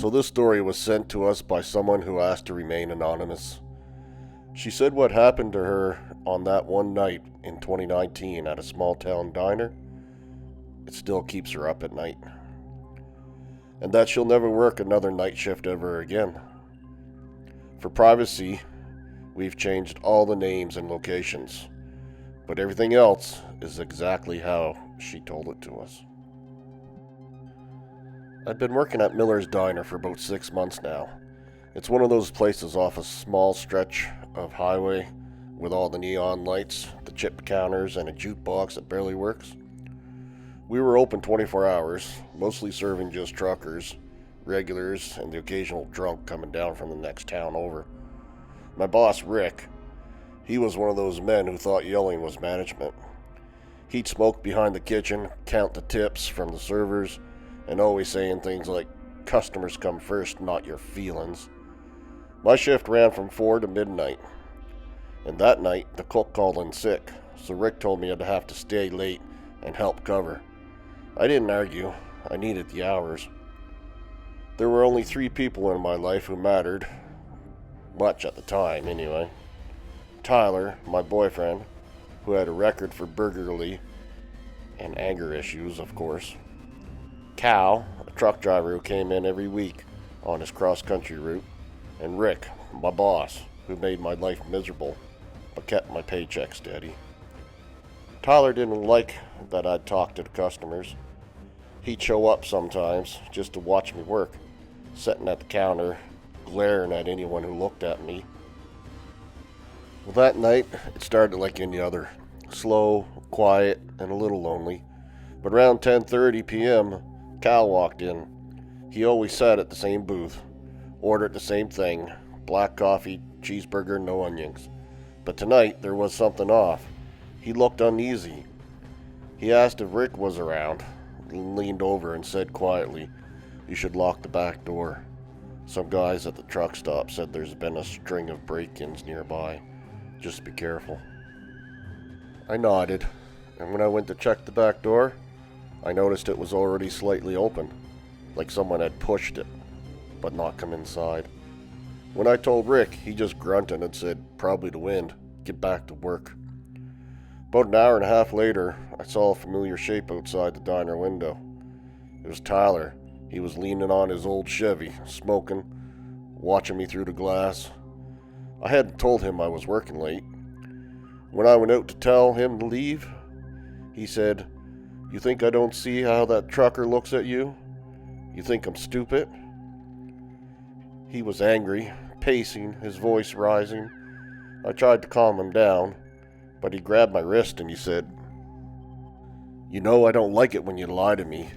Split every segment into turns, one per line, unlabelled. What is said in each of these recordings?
So this story was sent to us by someone who asked to remain anonymous. She said what happened to her on that one night in 2019 at a small town diner, it still keeps her up at night. And that she'll never work another night shift ever again. For privacy, we've changed all the names and locations, but everything else is exactly how she told it to us. I've been working at Miller's Diner for about 6 months now. It's one of those places off a small stretch of highway with all the neon lights, the chip counters, and a jukebox that barely works. We were open 24 hours, mostly serving just truckers, regulars, and the occasional drunk coming down from the next town over. My boss, Rick, he was one of those men who thought yelling was management. He'd smoke behind the kitchen, count the tips from the servers, and always saying things like, "Customers come first, not your feelings." My shift ran from 4 to midnight, and that night the cook called in sick, so Rick told me I'd have to stay late and help cover. I didn't argue. I needed the hours. There were only 3 people in my life who mattered, much at the time anyway. Tyler, my boyfriend, who had a record for burglary and anger issues, of course. Cal, a truck driver who came in every week on his cross-country route. And Rick, my boss, who made my life miserable, but kept my paycheck steady. Tyler didn't like that I'd talk to the customers. He'd show up sometimes just to watch me work, sitting at the counter, glaring at anyone who looked at me. Well, that night, it started like any other. Slow, quiet, and a little lonely. But around 10:30 p.m., Cal walked in. He always sat at the same booth, ordered the same thing, black coffee, cheeseburger, no onions. But tonight, there was something off. He looked uneasy. He asked if Rick was around, leaned over and said quietly, "You should lock the back door. Some guys at the truck stop said there's been a string of break-ins nearby. Just be careful." I nodded, and when I went to check the back door, I noticed it was already slightly open, like someone had pushed it, but not come inside. When I told Rick, he just grunted and said, "Probably the wind. Get back to work." About an hour and a half later, I saw a familiar shape outside the diner window. It was Tyler. He was leaning on his old Chevy, smoking, watching me through the glass. I hadn't told him I was working late. When I went out to tell him to leave, he said, "You think I don't see how that trucker looks at you? You think I'm stupid?" He was angry, pacing, his voice rising. I tried to calm him down, but he grabbed my wrist and he said, "You know I don't like it when you lie to me."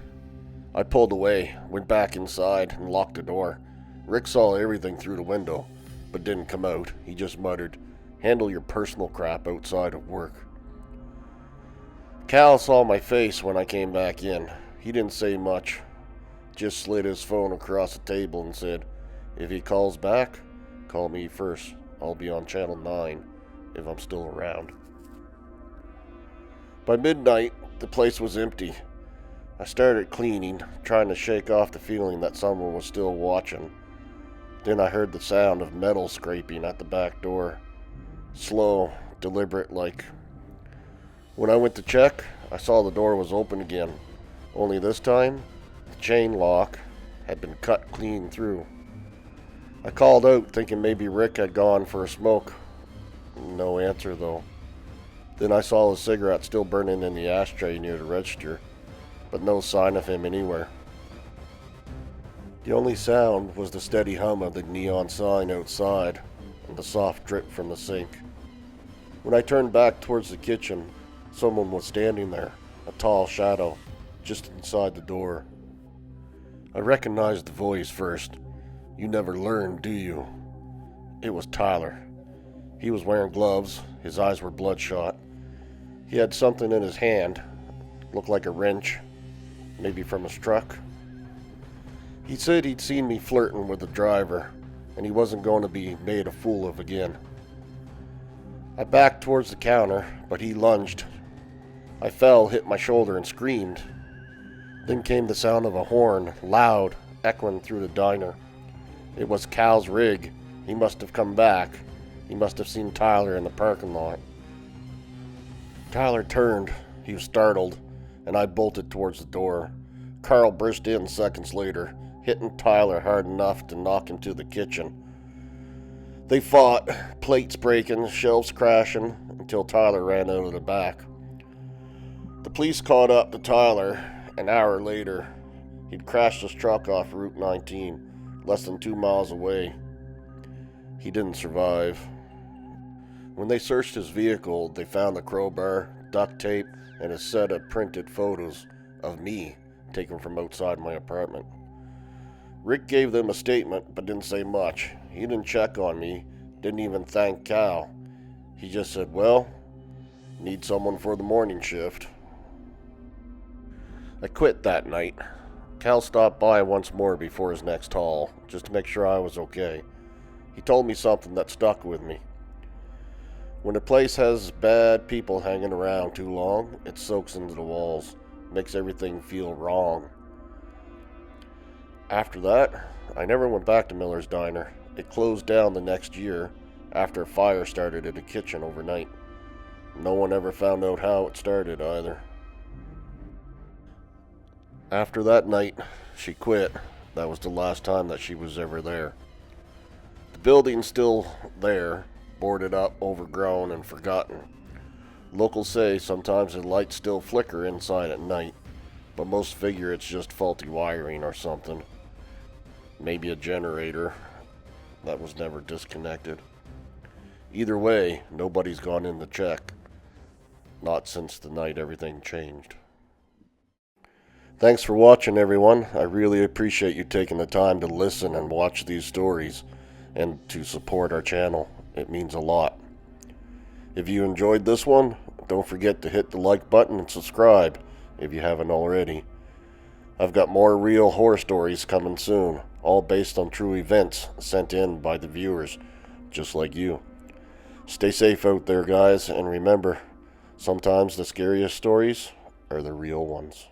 I pulled away, went back inside, and locked the door. Rick saw everything through the window, but didn't come out. He just muttered, "Handle your personal crap outside of work." Cal saw my face when I came back in. He didn't say much, just slid his phone across the table and said, "If he calls back, call me first. I'll be on channel 9 if I'm still around." By midnight, the place was empty. I started cleaning, trying to shake off the feeling that someone was still watching. Then I heard the sound of metal scraping at the back door. Slow, deliberate like. When I went to check, I saw the door was open again. Only this time, the chain lock had been cut clean through. I called out, thinking maybe Rick had gone for a smoke. No answer, though. Then I saw his cigarette still burning in the ashtray near the register, but no sign of him anywhere. The only sound was the steady hum of the neon sign outside and the soft drip from the sink. When I turned back towards the kitchen, someone was standing there, a tall shadow, just inside the door. I recognized the voice first. "You never learn, do you?" It was Tyler. He was wearing gloves. His eyes were bloodshot. He had something in his hand, looked like a wrench, maybe from his truck. He said he'd seen me flirting with the driver, and he wasn't going to be made a fool of again. I backed towards the counter, but he lunged. I fell, hit my shoulder, and screamed. Then came the sound of a horn, loud, echoing through the diner. It was Cal's rig. He must have come back. He must have seen Tyler in the parking lot. Tyler turned. He was startled, and I bolted towards the door. Carl burst in seconds later, hitting Tyler hard enough to knock him to the kitchen. They fought, plates breaking, shelves crashing, until Tyler ran out of the back. The police caught up to Tyler an hour later. He'd crashed his truck off Route 19, less than 2 miles away. He didn't survive. When they searched his vehicle, they found a crowbar, duct tape, and a set of printed photos of me taken from outside my apartment. Rick gave them a statement but didn't say much. He didn't check on me, didn't even thank Cal. He just said, "Well, need someone for the morning shift." I quit that night. Cal stopped by once more before his next haul, just to make sure I was okay. He told me something that stuck with me. When a place has bad people hanging around too long, it soaks into the walls, makes everything feel wrong. After that, I never went back to Miller's Diner. It closed down the next year after a fire started in the kitchen overnight. No one ever found out how it started either. After that night, she quit. That was the last time that she was ever there. The building's still there, boarded up, overgrown, and forgotten. Locals say sometimes the lights still flicker inside at night, but most figure it's just faulty wiring or something. Maybe a generator that was never disconnected. Either way, nobody's gone in to check. Not since the night everything changed. Thanks for watching, everyone. I really appreciate you taking the time to listen and watch these stories and to support our channel. It means a lot. If you enjoyed this one, don't forget to hit the like button and subscribe if you haven't already. I've got more real horror stories coming soon, all based on true events sent in by the viewers, just like you. Stay safe out there, guys, and remember, sometimes the scariest stories are the real ones.